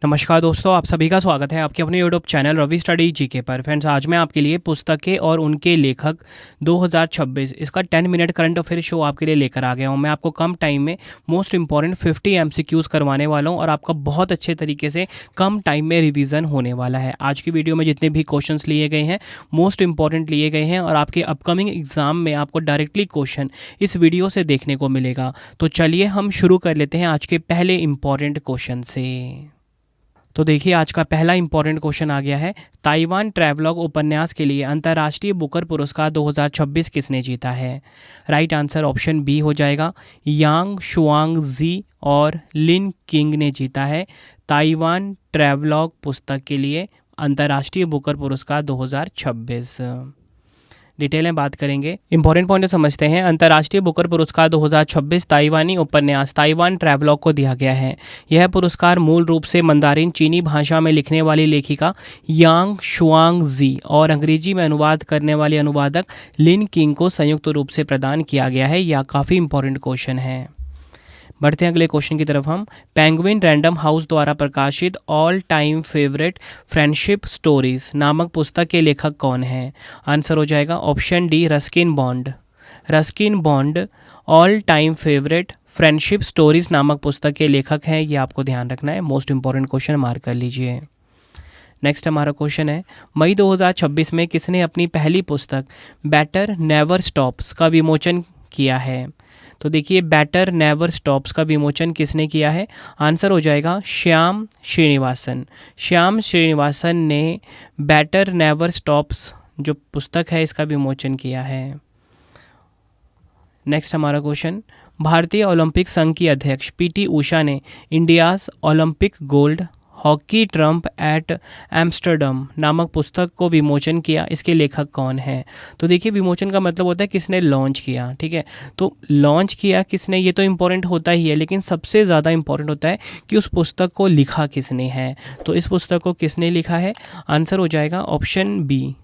नमस्कार दोस्तों, आप सभी का स्वागत है आपके अपने YouTube channel Ravi study GK पर। फ्रेंड्स, आज मैं आपके लिए पुस्तकें और उनके लेखक 2026 इसका 10 मिनट करंट अफेयर शो आपके लिए लेकर आ गया हूं। मैं आपको कम टाइम में मोस्ट इंपॉर्टेंट 50 एमसीक्यूज़ करवाने वाला हूं और आपका बहुत अच्छे तरीके से कम टाइम में रिवीजन होने वाला है। आज की वीडियो में जितने भी क्वेश्चंस लिए गए हैं मोस्ट इंपॉर्टेंट लिए गए हैं और आपके अपकमिंग एग्जाम में आपको डायरेक्टली क्वेश्चन इस वीडियो से देखने को मिलेगा। तो चलिए हम शुरू कर लेते हैं आज के पहले इंपॉर्टेंट क्वेश्चन से। तो देखिए, आज का पहला इंपॉर्टेंट क्वेश्चन आ गया है। ताइवान ट्रैवलॉग उपन्यास के लिए अंतर्राष्ट्रीय बुकर पुरस्कार 2026 किसने जीता है? राइट आंसर ऑप्शन बी हो जाएगा, यांग शुआंग जी और लिन किंग ने जीता है ताइवान ट्रैवलॉग पुस्तक के लिए अंतर्राष्ट्रीय बुकर पुरस्कार 2026। डिटेल में बात करेंगे, इंपॉर्टेंट पॉइंट समझते हैं। अंतर्राष्ट्रीय बुकर पुरस्कार 2026 ताइवानी उपन्यास ताइवान ट्रैवलॉग को दिया गया है। यह पुरस्कार मूल रूप से मंदारिन चीनी भाषा में लिखने वाली लेखिका यांग शुआंग जी और अंग्रेजी में अनुवाद करने वाले अनुवादक लिन किंग को संयुक्त रूप से प्रदान किया गया है। यह काफ़ी इंपॉर्टेंट क्वेश्चन है। बढ़ते हैं अगले क्वेश्चन की तरफ हम। पेंगुइन रैंडम हाउस द्वारा प्रकाशित all time favourite friendship stories नामक पुस्तक के लेखक कौन हैं? आंसर हो जाएगा option D, Ruskin bond. Ruskin bond all time favourite friendship stories नामक पुस्तक के लेखक हैं। ये आपको ध्यान रखना है, मोस्ट इंपॉर्टेंट क्वेश्चन मार्क कर लीजिए। नेक्स्ट हमारा क्वेश्चन है, मई 2026 में किसने अपनी पहली पुस्तक बेटर नेवर स्टॉप्स का विमोचन किया है? तो देखिए, बेटर नेवर स्टॉप्स का विमोचन किसने किया है? आंसर हो जाएगा श्याम श्रीनिवासन। श्याम श्रीनिवासन ने बेटर नेवर स्टॉप्स जो पुस्तक है इसका विमोचन किया है। नेक्स्ट हमारा क्वेश्चन, भारतीय ओलंपिक संघ की अध्यक्ष पीटी उषा ने India's Olympic gold hockey triumph at Amsterdam नामक पुस्तक को विमोचन किया। इसके लेखक कौन है? तो देखिए, विमोचन का मतलब होता है किसने लॉन्च किया, ठीक है। तो लॉन्च किया किसने, ये तो इम्पोर्टेंट होता ही है, लेकिन सबसे ज़्यादा इम्पोर्टेंट होता है कि उस पुस्तक को लिखा किसने है। तो इस पुस्तक को किसने लिखा है? आंसर हो जाएगा ऑप्शन बी,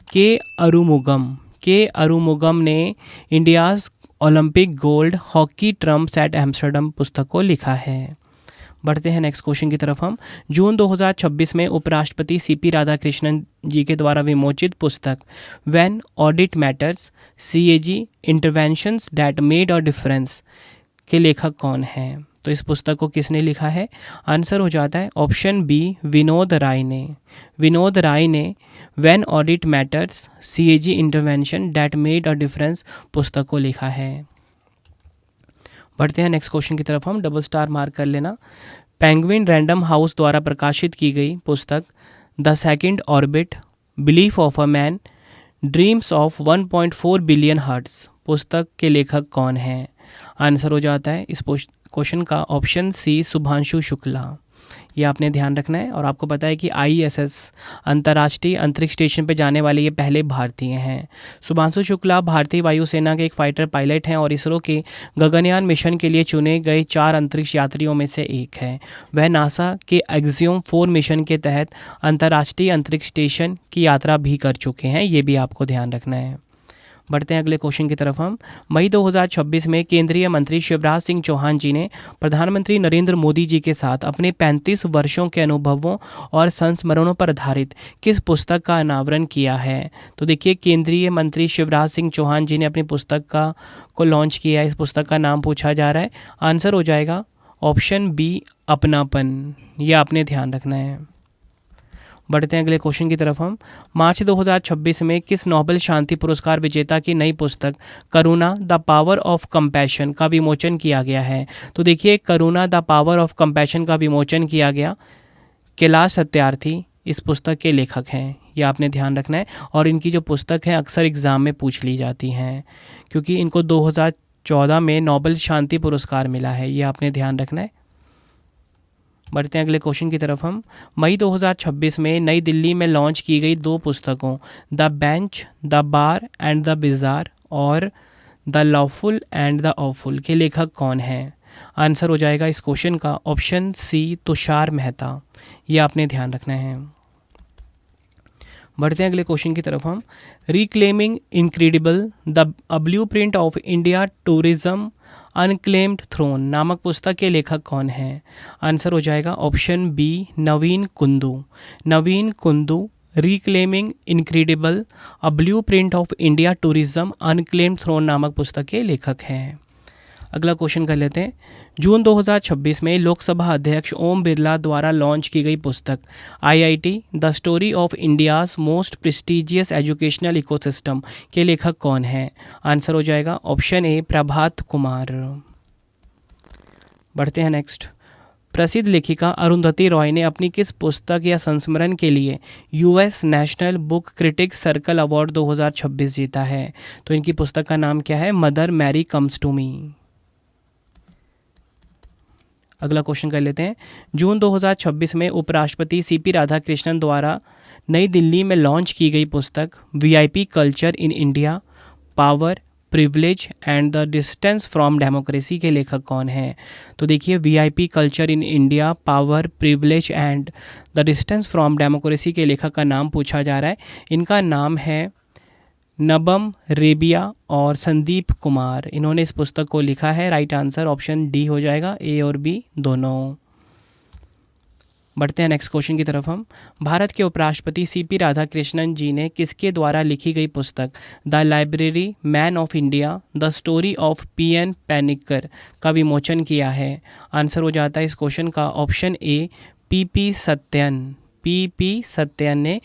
के अरुमुगम। के अरुमुगम ने India's Olympic gold hockey triumphs at Amsterdam पुस्तक को लिखा है। बढ़ते हैं नेक्स्ट क्वेश्चन की तरफ हम। जून 2026 में उपराष्ट्रपति सीपी राधाकृष्णन जी के द्वारा विमोचित पुस्तक when audit matters CAG interventions that made a difference के लेखक कौन हैं? तो इस पुस्तक को किसने लिखा है? आंसर हो जाता है ऑप्शन बी, विनोद राय ने। विनोद राय ने when audit matters CAG intervention that made a difference पुस्तक को लिखा है। बढ़ते हैं नेक्स्ट क्वेश्चन की तरफ हम, डबल स्टार मार्क कर लेना। पेंगुइन रैंडम हाउस द्वारा प्रकाशित की गई पुस्तक the second orbit belief of a man dreams of 1.4 billion hearts पुस्तक के लेखक कौन हैं? आंसर हो जाता है इस क्वेश्चन का ऑप्शन सी, शुभांशु शुक्ला। ये आपने ध्यान रखना है। और आपको पता है कि आईएसएस अंतर्राष्ट्रीय अंतरिक्ष स्टेशन पर जाने वाले ये पहले भारतीय हैं। शुभांशु शुक्ला भारतीय वायुसेना के एक फाइटर पायलट हैं और इसरो के गगनयान मिशन के लिए चुने गए 4 अंतरिक्ष यात्रियों में से एक हैं। वह नासा के एक्सियोम 4 मिशन के तहत अंतर्राष्ट्रीय अंतरिक्ष स्टेशन की यात्रा भी कर चुके हैं। ये भी आपको ध्यान रखना है। बढ़ते हैं अगले क्वेश्चन की तरफ हम। मई 2026 में केंद्रीय मंत्री शिवराज सिंह चौहान जी ने प्रधानमंत्री नरेंद्र मोदी जी के साथ अपने 35 वर्षों के अनुभवों और संस्मरणों पर आधारित किस पुस्तक का अनावरण किया है? तो देखिए, केंद्रीय मंत्री शिवराज सिंह चौहान जी ने अपनी पुस्तक को लॉन्च किया है। इस पुस्तक का नाम पूछा जा रहा है। आंसर हो जाएगा ऑप्शन बी, अपनापन। यह आपने ध्यान रखना है। बढ़ते हैं अगले क्वेश्चन की तरफ हम। मार्च 2026 में किस नोबेल शांति पुरस्कार विजेता की नई पुस्तक करुणा द पावर ऑफ कंपैशन का विमोचन किया गया है? तो देखिए, करुणा द पावर ऑफ कंपैशन का विमोचन किया गया। कैलाश सत्यार्थी इस पुस्तक के लेखक हैं। ये आपने ध्यान रखना है। और इनकी जो पुस्तक है अक्सर एग्ज़ाम में पूछ ली जाती हैं क्योंकि इनको 2014 में नोबेल शांति पुरस्कार मिला है। ये आपने ध्यान रखना है। बढ़ते हैं अगले क्वेश्चन की तरफ हम। मई 2026 में नई दिल्ली में लॉन्च की गई 2 पुस्तकों the bench the bar and the bizarre और the lawful and the awful के लेखक कौन हैं? आंसर हो जाएगा इस क्वेश्चन का ऑप्शन सी, तुषार मेहता। ये आपने ध्यान रखना है। बढ़ते हैं अगले क्वेश्चन की तरफ हम। Reclaiming incredible the blueprint of India tourism unclaimed throne नामक पुस्तक के लेखक कौन हैं? आंसर हो जाएगा option B Navin Kundu. Navin Kundu reclaiming incredible a blueprint of India tourism unclaimed throne नामक पुस्तक के लेखक हैं। अगला क्वेश्चन कर लेते हैं। जून 2026 में लोकसभा अध्यक्ष ओम बिरला द्वारा लॉन्च की गई पुस्तक IIT the story of India's most prestigious educational ecosystem के लेखक कौन हैं? आंसर हो जाएगा ऑप्शन ए प्रभात कुमार। बढ़ते हैं नेक्स्ट। प्रसिद्ध लेखिका अरुंधति रॉय ने अपनी किस पुस्तक या संस्मरण के लिए US national book critics circle award 2026 जीता है? तो इनकी पुस्तक का नाम क्या है? Mother Mary comes to me. अगला क्वेश्चन कर लेते हैं। जून 2026 में उपराष्ट्रपति सीपी राधाकृष्णन द्वारा नई दिल्ली में लॉन्च की गई पुस्तक VIP culture in India power privilege and the distance from democracy के लेखक कौन हैं? तो देखिए VIP culture in India power privilege and the distance from democracy के लेखक का नाम पूछा जा रहा है। इनका नाम है नबम रेबिया और संदीप कुमार। इन्होंने इस पुस्तक को लिखा है। राइट आंसर ऑप्शन डी हो जाएगा, ए और बी दोनों। बढ़ते हैं नेक्स्ट क्वेश्चन की तरफ हम। भारत के उपराष्ट्रपति सीपी राधाकृष्णन जी ने किसके द्वारा लिखी गई पुस्तक the library man of India the story of PN Panicker का विमोचन किया है? आंसर हो जाता है इस क्वेश्चन का option A PP Sathyan. PP Sathyan ने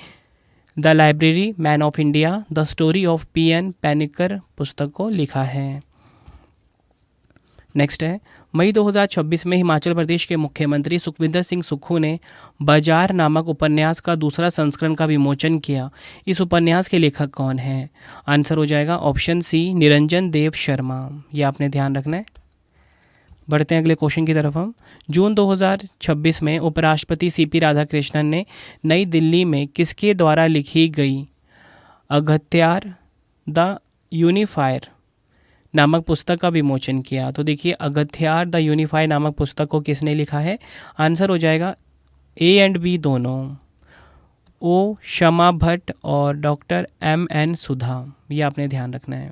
the library man of India the story of PN Panicker पुस्तक को लिखा है। नेक्स्ट है। मई 2026 में हिमाचल प्रदेश के मुख्यमंत्री सुखविंदर सिंह सुक्खू ने बाजार नामक उपन्यास का दूसरा संस्करण का विमोचन किया। इस उपन्यास के लेखक कौन हैं? आंसर हो जाएगा ऑप्शन सी निरंजन देव शर्मा। ये आपने ध्यान रखना है। बढ़ते हैं अगले क्वेश्चन की तरफ हम। जून 2026 में उपराष्ट्रपति सीपी राधाकृष्णन ने नई दिल्ली में किसके द्वारा लिखी गई अगत्यार द यूनिफायर नामक पुस्तक का विमोचन किया? तो देखिए अगत्यार द यूनिफायर नामक पुस्तक को किसने लिखा है? आंसर हो जाएगा ए एंड बी दोनों, ओ शमा भट्ट और डॉक्टर एम.एन. सुधा। ये आपने ध्यान रखना है।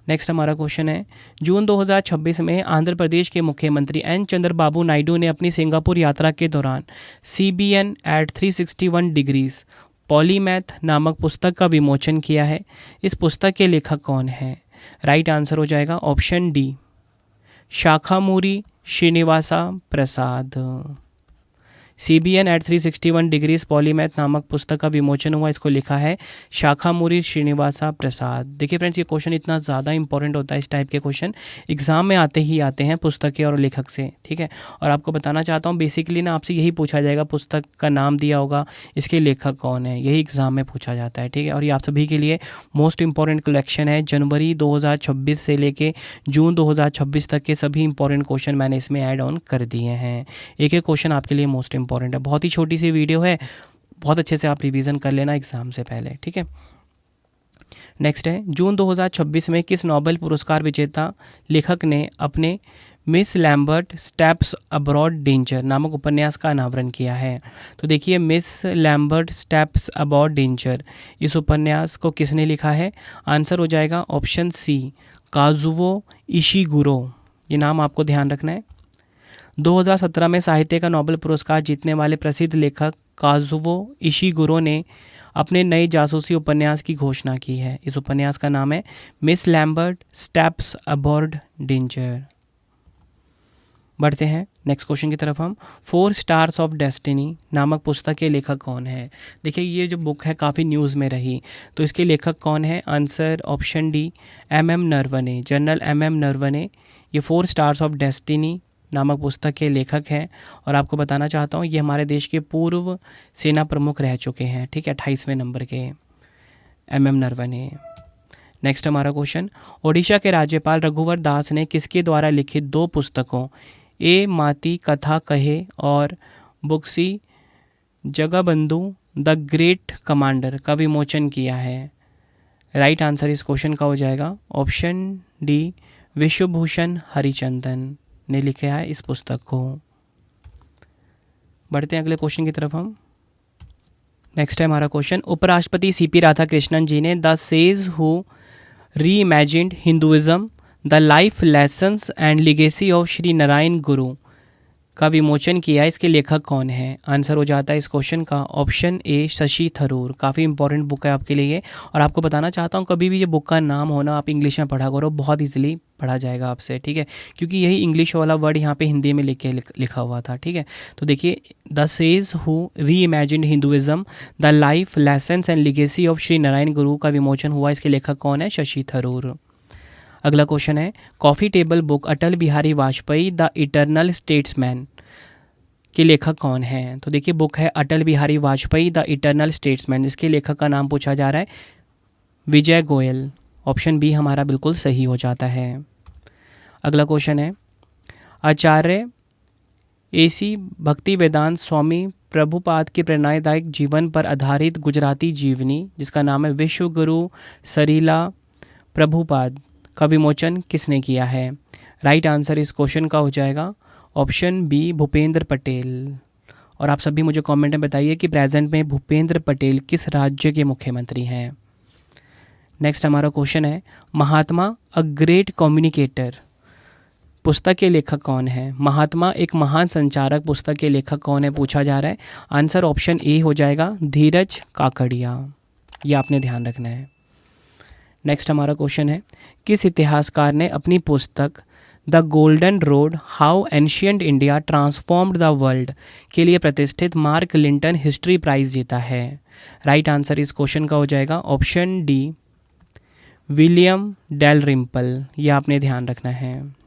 नेक्स्ट हमारा क्वेश्चन है। जून 2026 में आंध्र प्रदेश के मुख्यमंत्री एन चंद्रबाबू नायडू ने अपनी सिंगापुर यात्रा के दौरान CBN at 361 डिग्रीज पॉलीमैथ नामक पुस्तक का विमोचन किया है। इस पुस्तक के लेखक कौन हैं? राइट आंसर हो जाएगा option D Shakhamuri Srinivasa Prasad. CBN at 361 degrees polymath नामक पुस्तक का विमोचन हुआ। इसको लिखा है शाखामूरी श्रीनिवासा प्रसाद। देखिए फ्रेंड्स, ये क्वेश्चन इतना ज़्यादा इंपॉर्टेंट होता है। इस टाइप के क्वेश्चन एग्जाम में आते ही आते हैं पुस्तकें और लेखक से, ठीक है। और आपको बताना चाहता हूँ बेसिकली ना आपसे यही पूछा जाएगा, पुस्तक का नाम दिया होगा, इसके लेखक कौन है, यही एग्जाम में पूछा जाता है, ठीक है। और ये आप सभी के लिए मोस्ट इंपॉर्टेंट कलेक्शन है। जनवरी 2026 से लेके जून 2026 तक के सभी इंपॉर्टेंट क्वेश्चन मैंने इसमें ऐड ऑन कर दिए हैं। एक एक क्वेश्चन आपके लिए मोस्ट इंपॉर्टेंट है। बहुत ही छोटी सी वीडियो है, बहुत अच्छे से आप रिवीजन कर लेना एग्जाम से पहले, ठीक है। नेक्स्ट है। जून 2026 में किस नोबेल पुरस्कार विजेता लेखक ने अपने miss Lambert steps abroad danger नामक उपन्यास का अनावरण किया है? तो देखिए miss Lambert steps abroad danger, इस उपन्यास को किसने लिखा है? आंसर हो जाएगा ऑप्शन सी काजुओ इशिगुरो। ये नाम आपको ध्यान रखना है। 2017 में साहित्य का नोबेल पुरस्कार जीतने वाले प्रसिद्ध लेखक काजुओ इशिगुरो ने अपने नए जासूसी उपन्यास की घोषणा की है। इस उपन्यास का नाम है मिस लैम्बर्ट स्टेप्स अबॉर्ड डेंजर। बढ़ते हैं नेक्स्ट क्वेश्चन की तरफ हम। 4 स्टार्स ऑफ डेस्टिनी नामक पुस्तक के लेखक कौन है? देखिए ये जो बुक है काफ़ी न्यूज़ में रही, तो इसके लेखक कौन है? Answer option D M.M. Naravane, general M.M. Naravane ये 4 स्टार्स ऑफ डेस्टिनी नामक पुस्तक के लेखक हैं। और आपको बताना चाहता हूँ ये हमारे देश के पूर्व सेना प्रमुख रह चुके हैं, ठीक है, 28वें नंबर के M.M. नरवणे। नेक्स्ट हमारा क्वेश्चन। ओडिशा के राज्यपाल रघुवर दास ने किसके द्वारा लिखित 2 पुस्तकों ए माती कथा कहे और बुक्सी जगबंधु द ग्रेट कमांडर का विमोचन किया है? राइट आंसर इस क्वेश्चन का हो जाएगा ऑप्शन डी विश्वभूषण हरिचंदन ने लिखा है इस पुस्तक को। बढ़ते हैं अगले क्वेश्चन की तरफ हम। नेक्स्ट है हमारा क्वेश्चन। उपराष्ट्रपति सीपी राधाकृष्णन जी ने द सेज हु री imagined Hinduism the life lessons and legacy of Shri Narayan गुरु का विमोचन किया, इसके लेखक कौन है? आंसर हो जाता है इस क्वेश्चन का ऑप्शन ए शशि थरूर। काफ़ी इंपॉर्टेंट बुक है आपके लिए। और आपको बताना चाहता हूँ, कभी भी ये बुक का नाम हो ना, आप इंग्लिश में पढ़ा करो, बहुत इजीली पढ़ा जाएगा आपसे, ठीक है, क्योंकि यही इंग्लिश वाला वर्ड यहाँ पे हिंदी में लिखा हुआ था, ठीक है। तो देखिए, द सेज हु री imagined Hinduism, the life lessons and legacy of Shri Narayan गुरु का विमोचन हुआ, इसके लेखक कौन है? शशि थरूर। अगला क्वेश्चन है, coffee table book Atal Bihari Vajpayee the eternal statesman के लेखक कौन है? तो देखिए, बुक है Atal Bihari Vajpayee the eternal statesman, इसके लेखक का नाम पूछा जा रहा है विजय गोयल। ऑप्शन बी हमारा बिल्कुल सही हो जाता है। अगला क्वेश्चन है, आचार्य एसी भक्ति वेदांत स्वामी प्रभुपाद के प्रेरणादायक जीवन पर आधारित गुजराती जीवनी, जिसका नाम है विश्व गुरु सरीला प्रभुपाद, का विमोचन किसने किया है? राइट आंसर इस क्वेश्चन का हो जाएगा ऑप्शन बी भूपेंद्र पटेल। और आप सभी मुझे कमेंट में बताइए कि प्रेजेंट में भूपेंद्र पटेल किस राज्य के मुख्यमंत्री हैं। नेक्स्ट हमारा क्वेश्चन है, महात्मा अ ग्रेट कम्युनिकेटर पुस्तक के लेखक कौन है? महात्मा एक महान संचारक पुस्तक के लेखक कौन है, पूछा जा रहा है। आंसर ऑप्शन ए हो जाएगा धीरज काकड़िया, ये आपने ध्यान रखना है। नेक्स्ट हमारा क्वेश्चन है, किस इतिहासकार ने अपनी पुस्तक the golden road how ancient India transformed the world के लिए प्रतिष्ठित मार्क लिंटन हिस्ट्री प्राइज़ जीता है? राइट आंसर इस क्वेश्चन का हो जाएगा ऑप्शन डी विलियम डेलरिम्पल, यह आपने ध्यान रखना है।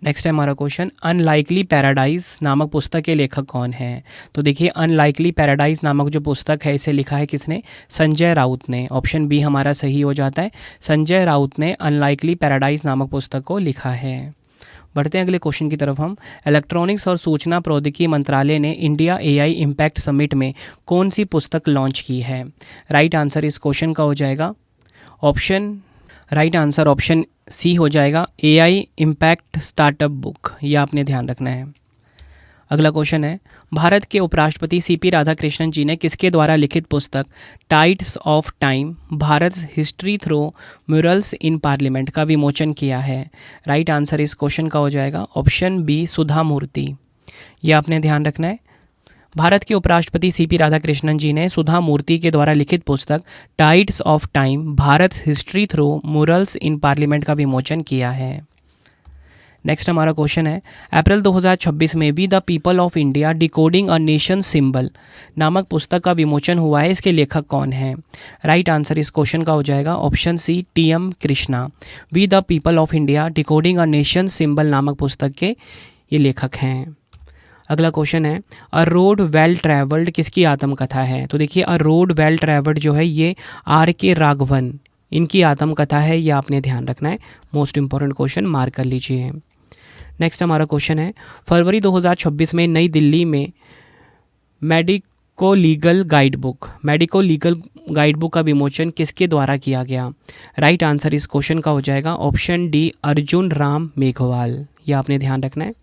नेक्स्ट है हमारा क्वेश्चन, अनलाइकली पैराडाइज नामक पुस्तक के लेखक कौन है? तो देखिए, अनलाइकली पैराडाइज नामक जो पुस्तक है, इसे लिखा है किसने? संजय राउत ने। ऑप्शन बी हमारा सही हो जाता है, संजय राउत ने अनलाइकली पैराडाइज नामक पुस्तक को लिखा है। बढ़ते हैं अगले क्वेश्चन की तरफ हम। इलेक्ट्रॉनिक्स और सूचना प्रौद्योगिकी मंत्रालय ने इंडिया एआई इम्पैक्ट समिट में कौन सी पुस्तक लॉन्च की है? राइट आंसर इस क्वेश्चन का हो जाएगा राइट आंसर ऑप्शन सी हो जाएगा एआई इम्पैक्ट स्टार्टअप बुक, यह आपने ध्यान रखना है। अगला क्वेश्चन है, भारत के उपराष्ट्रपति सीपी राधाकृष्णन जी ने किसके द्वारा लिखित पुस्तक tides of time Bharat history through murals in parliament का विमोचन किया है? राइट आंसर इस क्वेश्चन का हो जाएगा ऑप्शन बी सुधा मूर्ति, यह आपने ध्यान रखना है। भारत के उपराष्ट्रपति सीपी राधाकृष्णन जी ने सुधा मूर्ति के द्वारा लिखित पुस्तक tides of time Bharat history through murals in parliament का विमोचन किया है। नेक्स्ट हमारा क्वेश्चन है, अप्रैल 2026 में we the people of India decoding a nation symbol नामक पुस्तक का विमोचन हुआ है, इसके लेखक कौन है? राइट आंसर इस क्वेश्चन का हो जाएगा option C TM Krishna. We the people of India decoding a nation symbol नामक पुस्तक के ये लेखक हैं। अगला क्वेश्चन है, अ रोड वेल ट्रैवल्ड किसकी आत्मकथा है? तो देखिए, अ रोड वेल ट्रैवल्ड जो है ये आर.के. राघवन, इनकी आत्मकथा है, ये आपने ध्यान रखना है। मोस्ट इंपॉर्टेंट क्वेश्चन मार्क कर लीजिए। नेक्स्ट हमारा क्वेश्चन है, फरवरी 2026 में नई दिल्ली में मेडिको लीगल गाइडबुक का विमोचन किसके द्वारा किया गया? राइट आंसर इस क्वेश्चन का हो जाएगा ऑप्शन डी अर्जुन राम मेघवाल, ये आपने ध्यान रखना है।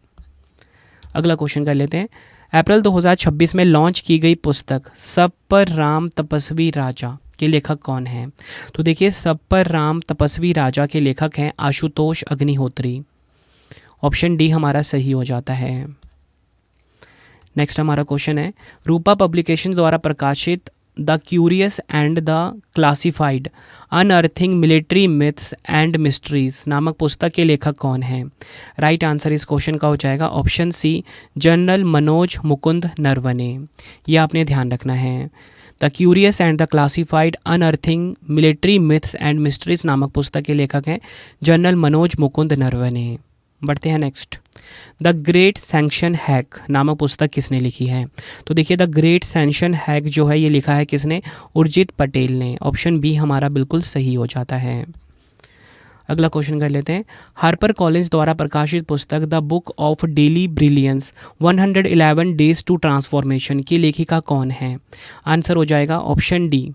अगला क्वेश्चन कर लेते हैं, अप्रैल 2026 में लॉन्च की गई पुस्तक सब पर राम तपस्वी राजा के लेखक कौन हैं? तो देखिए, सब पर राम तपस्वी राजा के लेखक हैं आशुतोष अग्निहोत्री। ऑप्शन डी हमारा सही हो जाता है। नेक्स्ट हमारा क्वेश्चन है, रूपा पब्लिकेशन द्वारा प्रकाशित the curious and the classified unearthing military myths and mysteries नामक पुस्तक के लेखक कौन हैं? राइट आंसर इस क्वेश्चन का हो जाएगा option C general Manoj Mukund Naravane, यह आपने ध्यान रखना है। The curious and the classified unearthing military myths and mysteries नामक पुस्तक के लेखक हैं जनरल मनोज मुकुंद नरवणे। बढ़ते हैं next, the great sanction hack नामक पुस्तक किसने लिखी है? तो देखिए, द ग्रेट सैंक्शन हैक जो है ये लिखा है किसने? उर्जित पटेल ने। ऑप्शन बी हमारा बिल्कुल सही हो जाता है। अगला क्वेश्चन कर लेते हैं, हार्पर कॉलिंस द्वारा प्रकाशित पुस्तक the book of daily brilliance 111 days to transformation की लेखिका कौन है? आंसर हो जाएगा option D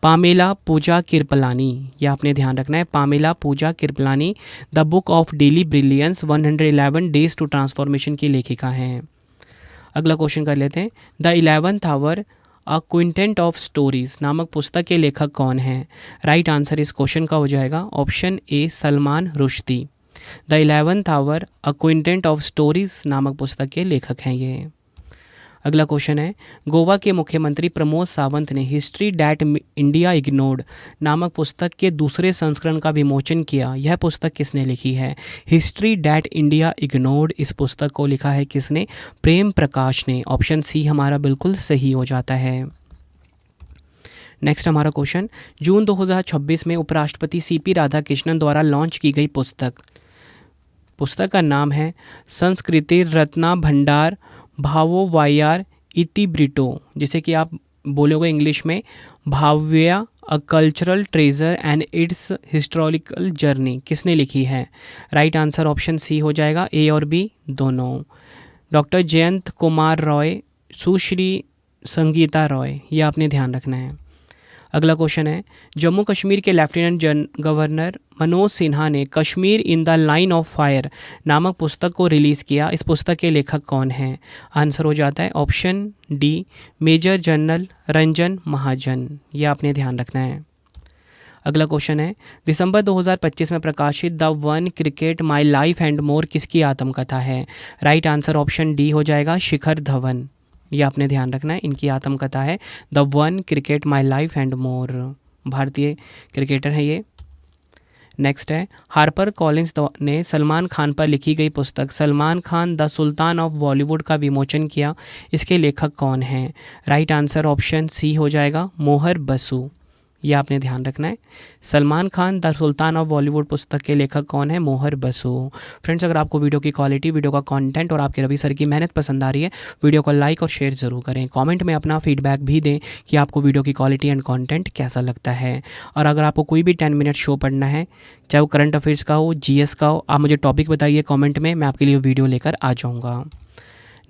Pamela Pooja Kripalani, यह आपने ध्यान रखना है। Pamela Pooja Kripalani the book of daily brilliance 111 days to transformation की लेखिका हैं। अगला क्वेश्चन कर लेते हैं, the 11th hour a quintet of stories नामक पुस्तक के लेखक कौन हैं? राइट आंसर इस क्वेश्चन का हो जाएगा option A Salman Rushdie. The 11th hour a quintet of stories नामक पुस्तक के लेखक हैं ये। अगला क्वेश्चन है, गोवा के मुख्यमंत्री प्रमोद सावंत ने हिस्ट्री डैट इंडिया इग्नोर्ड नामक पुस्तक के दूसरे संस्करण का विमोचन किया। यह पुस्तक किसने लिखी है? हिस्ट्री डैट इंडिया इग्नोर्ड, इस पुस्तक को लिखा है किसने? प्रेम प्रकाश ने। ऑप्शन सी हमारा बिल्कुल सही हो जाता है। नेक्स्ट हमारा क्वेश्चन, जून 2026 में उपराष्ट्रपति सीपी राधाकृष्णन द्वारा लॉन्च की गई पुस्तक का नाम है संस्कृति रत्ना भंडार भावो वायार इतिब्रिटो, जिसे कि आप बोलोगे इंग्लिश में Bhavya a cultural treasure and it's historical journey. किसने लिखी है? राइट आंसर ऑप्शन सी हो जाएगा, ए और बी दोनों। डॉक्टर जयंत कुमार रॉय, सुश्री संगीता रॉय, ये आपने ध्यान रखना है। अगला क्वेश्चन है, जम्मू कश्मीर के लेफ्टिनेंट गवर्नर मनोज सिन्हा ने Kashmir in the line of fire नामक पुस्तक को रिलीज़ किया। इस पुस्तक के लेखक कौन हैं? आंसर हो जाता है option D major general Ranjan Mahajan, ये आपने ध्यान रखना है। अगला क्वेश्चन है, दिसंबर 2025 में प्रकाशित the one cricket my life and more किसकी आत्मकथा है? राइट आंसर ऑप्शन डी हो जाएगा शिखर धवन, ये आपने ध्यान रखना है। इनकी आत्मकथा है the one cricket my life and more, भारतीय क्रिकेटर हैं ये। नेक्स्ट है, हार्पर कॉलिंस ने सलमान खान पर लिखी गई पुस्तक Salman Khan the sultan of Bollywood का विमोचन किया। इसके लेखक कौन हैं? राइट आंसर ऑप्शन सी हो जाएगा मोहर बसु, ये आपने ध्यान रखना है। Salman Khan the sultan of Bollywood पुस्तक के लेखक कौन है? मोहर बसु। फ्रेंड्स, अगर आपको वीडियो की क्वालिटी, वीडियो का कंटेंट और आपके रवि सर की मेहनत पसंद आ रही है, वीडियो को लाइक और शेयर ज़रूर करें। कमेंट में अपना फीडबैक भी दें कि आपको वीडियो की क्वालिटी एंड कंटेंट कैसा लगता है। और अगर आपको कोई भी 10 मिनट शो पढ़ना है, चाहे वो करंट अफेयर्स का हो, जीएस का हो, आप मुझे टॉपिक बताइए कॉमेंट में, मैं आपके लिए वीडियो लेकर आ जाऊँगा।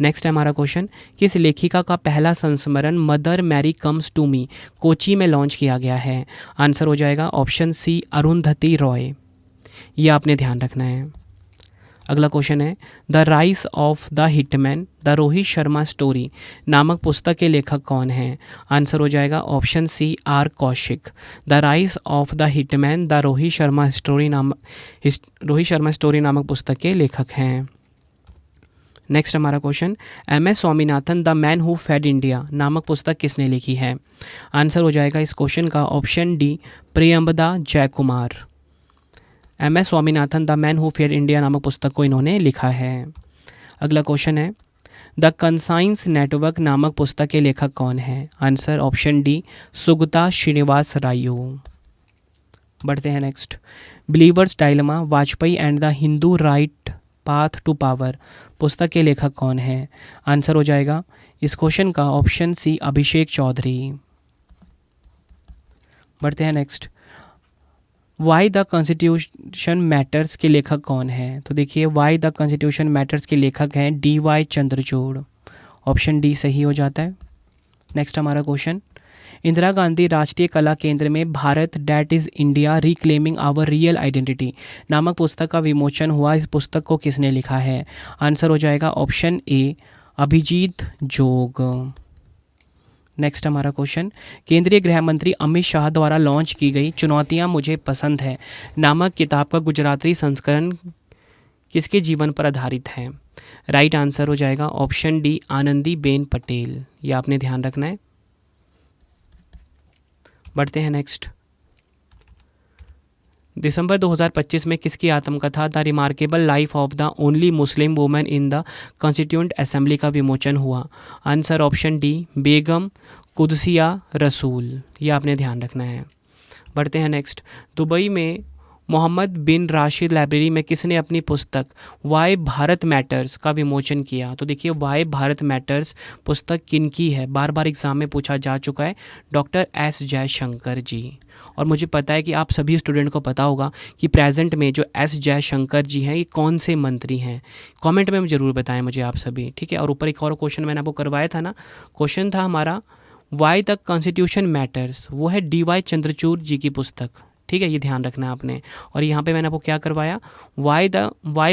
नेक्स्ट है हमारा क्वेश्चन, किस लेखिका का पहला संस्मरण mother Mary comes to me Kochi में लॉन्च किया गया है? आंसर हो जाएगा ऑप्शन सी अरुंधति रॉय, ये आपने ध्यान रखना है। अगला क्वेश्चन है, the rise of the hitman the Rohit Sharma story नामक पुस्तक के लेखक कौन हैं? आंसर हो जाएगा option C R Kaushik. The rise of the hitman the Rohit Sharma story नामक पुस्तक के लेखक हैं। नेक्स्ट हमारा question, MS Swaminathan the man who fed India नामक पुस्तक किसने लिखी है? आंसर हो जाएगा इस क्वेश्चन का option D Priyambada Jayakumar. MS Swaminathan the man who fed India नामक पुस्तक को इन्होंने लिखा है। अगला क्वेश्चन है, द कंसाइंस नेटवर्क नामक पुस्तक के लेखक कौन है? Answer option D Sugata Srinivas Raju. बढ़ते हैं next, believers dilemma Vajpayee and the Hindu right path to power पुस्तक के लेखक कौन है? आंसर हो जाएगा इस क्वेश्चन का ऑप्शन सी अभिषेक चौधरी। बढ़ते हैं next, why the constitution matters के लेखक कौन है? तो देखिए, वाई द कॉन्स्टिट्यूशन मैटर्स के लेखक हैं DY चंद्रचूड़, ऑप्शन डी सही हो जाता है। नेक्स्ट हमारा क्वेश्चन, इंदिरा गांधी राष्ट्रीय कला केंद्र में Bharat that is India reclaiming our real identity नामक पुस्तक का विमोचन हुआ। इस पुस्तक को किसने लिखा है? आंसर हो जाएगा ऑप्शन ए अभिजीत जोग। नेक्स्ट हमारा क्वेश्चन, केंद्रीय गृह मंत्री अमित शाह द्वारा लॉन्च की गई चुनौतियां मुझे पसंद है नामक किताब का गुजराती संस्करण किसके जीवन पर आधारित है? राइट आंसर हो जाएगा ऑप्शन डी आनंदीबेन पटेल, ये आपने ध्यान रखना है। बढ़ते हैं नेक्स्ट, दिसंबर 2025 में किसकी आत्मकथा the remarkable life of the only Muslim women in the constituent assembly का विमोचन हुआ? आंसर ऑप्शन डी बेगम कुदसिया रसूल, ये आपने ध्यान रखना है। बढ़ते हैं नेक्स्ट, दुबई में मोहम्मद बिन राशिद लाइब्रेरी में किसने अपनी पुस्तक वाई भारत मैटर्स का विमोचन किया? तो देखिए, वाई भारत मैटर्स पुस्तक किनकी है? बार बार एग्जाम में पूछा जा चुका है, डॉक्टर S जयशंकर जी। और मुझे पता है कि आप सभी स्टूडेंट को पता होगा कि प्रेजेंट में जो S जयशंकर जी हैं ये कौन से मंत्री हैं। कमेंट में ज़रूर बताएं मुझे आप सभी, ठीक है। और ऊपर एक और क्वेश्चन मैंने आपको करवाया था ना, क्वेश्चन था हमारा वाई द कॉन्स्टिट्यूशन मैटर्स, वो है DY चंद्रचूड़ जी की पुस्तक, ठीक है, ये ध्यान रखना है आपने। और यहाँ पे मैंने आपको क्या करवाया, वाई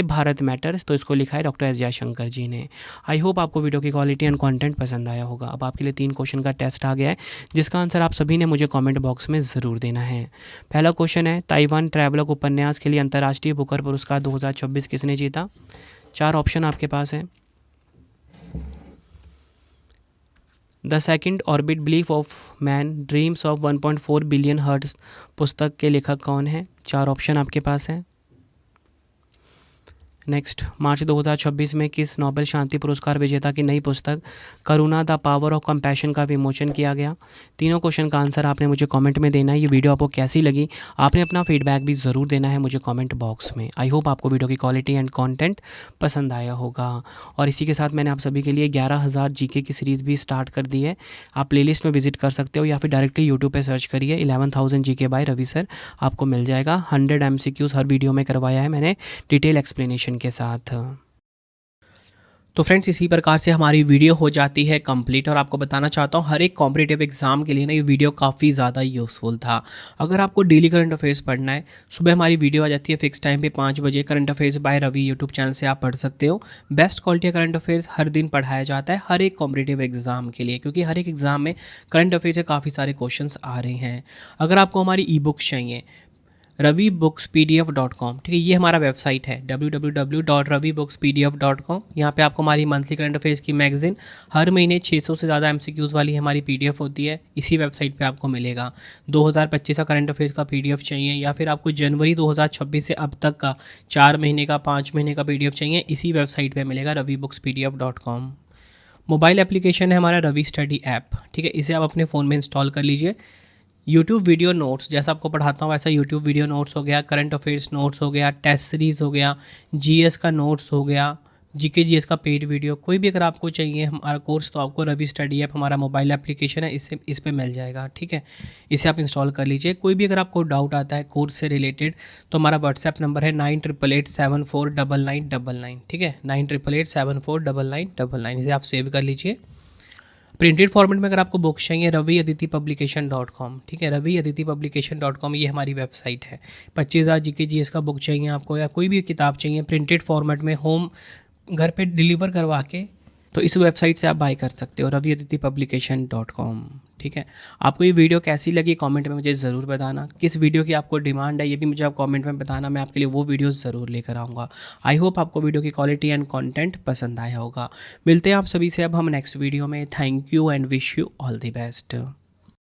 भारत मैटर्स, तो इसको लिखा है डॉक्टर एस जयशंकर जी ने। आई होप आपको वीडियो की क्वालिटी एंड कंटेंट पसंद आया होगा। अब आपके लिए 3 क्वेश्चन का टेस्ट आ गया है, जिसका आंसर आप सभी ने मुझे कमेंट बॉक्स में ज़रूर देना है। पहला क्वेश्चन है, ताइवान ट्रैवलर उपन्यास के लिए अंतर्राष्ट्रीय बुकर पुरस्कार 2026 किसने जीता? 4 ऑप्शन आपके पास हैं। The second orbit belief of man dreams of 1.4 billion hearts पुस्तक के लेखक कौन है? 4 ऑप्शन आपके पास हैं। नेक्स्ट, मार्च 2026 में किस नोबेल शांति पुरस्कार विजेता की नई पुस्तक करुणा द पावर ऑफ कंपैशन का विमोचन किया गया? तीनों क्वेश्चन का आंसर आपने मुझे कमेंट में देना है। ये वीडियो आपको कैसी लगी, आपने अपना फीडबैक भी ज़रूर देना है मुझे कमेंट बॉक्स में। आई होप आपको वीडियो की क्वालिटी एंड कंटेंट पसंद आया होगा। और इसी के साथ मैंने आप सभी के लिए 11,000 जीके की सीरीज़ भी स्टार्ट कर दी है। आप प्लेलिस्ट में विजिट कर सकते हो या फिर डायरेक्टली यूट्यूब पर सर्च करिए 11,000 जीके बाय रवि सर, आपको मिल जाएगा। 100 MCQs हर वीडियो में करवाया है मैंने डिटेल एक्सप्लेनेशन के साथ। तो फ्रेंड्स, इसी प्रकार से हमारी वीडियो हो जाती है कंप्लीट। और आपको बताना चाहता हूँ, हर एक कॉम्पिटिटिव एग्जाम के लिए ना ये वीडियो काफ़ी ज़्यादा यूज़फुल था। अगर आपको डेली करंट अफेयर्स पढ़ना है, सुबह हमारी वीडियो आ जाती है फिक्स टाइम पे 5 बजे। Current affairs by Ravi YouTube channel से आप पढ़ सकते हो। बेस्ट क्वालिटी का करंट अफेयर्स हर दिन पढ़ाया जाता है हर एक कॉम्पिटिटिव एग्जाम के लिए, क्योंकि हर एक एग्जाम में करंट अफेयर्स से काफ़ी सारे क्वेश्चन आ रहे हैं। अगर आपको हमारी ई बुक्स चाहिए, ravibooks.pdf.com, ठीक है, ये हमारा वेबसाइट है www.ravibooks.pdf.com। यहाँ पे आपको हमारी मंथली करंट अफेयर्स की मैगजीन हर महीने 600 से ज़्यादा MCQs वाली हमारी PDF होती है, इसी वेबसाइट पे आपको मिलेगा। 2025 का करंट अफेयर्स का PDF चाहिए, या फिर आपको जनवरी 2026 से अब तक का 4 महीने का 5 महीने का PDF चाहिए, इसी वेबसाइट पर मिलेगा ravibooks.pdf.com। मोबाइल एप्लीकेशन है हमारा रवि स्टडी ऐप, ठीक है, इसे आप अपने फ़ोन में इंस्टॉल कर लीजिए। यूट्यूब वीडियो नोट्स, जैसा आपको पढ़ाता हूँ वैसा यूट्यूब वीडियो नोट्स हो गया, करंट अफेयर्स नोट्स हो गया, टेस्ट सीरीज़ हो गया, जीएस का नोट्स हो गया, जीके जीएस का पेड वीडियो, कोई भी अगर आपको चाहिए हमारा कोर्स, तो आपको रवि स्टडी ऐप हमारा मोबाइल एप्लीकेशन है, इससे इस पे मिल जाएगा, ठीक है, इसे आप इंस्टॉल कर लीजिए। कोई भी अगर आपको डाउट आता है कोर्स से रिलेटेड, तो हमारा व्हाट्सएप नंबर है 9888749999, ठीक है, 9888749999, इसे आप सेव कर लीजिए। प्रिंटेड फॉर्मेट में अगर आपको बुक्स चाहिए, raviaditipublication.com, ठीक है, raviaditipublication.com, ये हमारी वेबसाइट है। 25,000 जीके जीएस का बुक चाहिए आपको, या कोई भी किताब चाहिए प्रिंटेड फॉर्मेट में होम घर पे डिलीवर करवा के, तो इस वेबसाइट से आप बाय कर सकते हो raviaditipublication.com, ठीक है। आपको ये वीडियो कैसी लगी कमेंट में मुझे ज़रूर बताना। किस वीडियो की आपको डिमांड है ये भी मुझे आप कमेंट में बताना, मैं आपके लिए वो वीडियो ज़रूर लेकर आऊँगा। आई होप आपको वीडियो की क्वालिटी एंड कंटेंट पसंद आया होगा। मिलते हैं आप सभी से अब हम नेक्स्ट वीडियो में। Thank you and wish you all the best.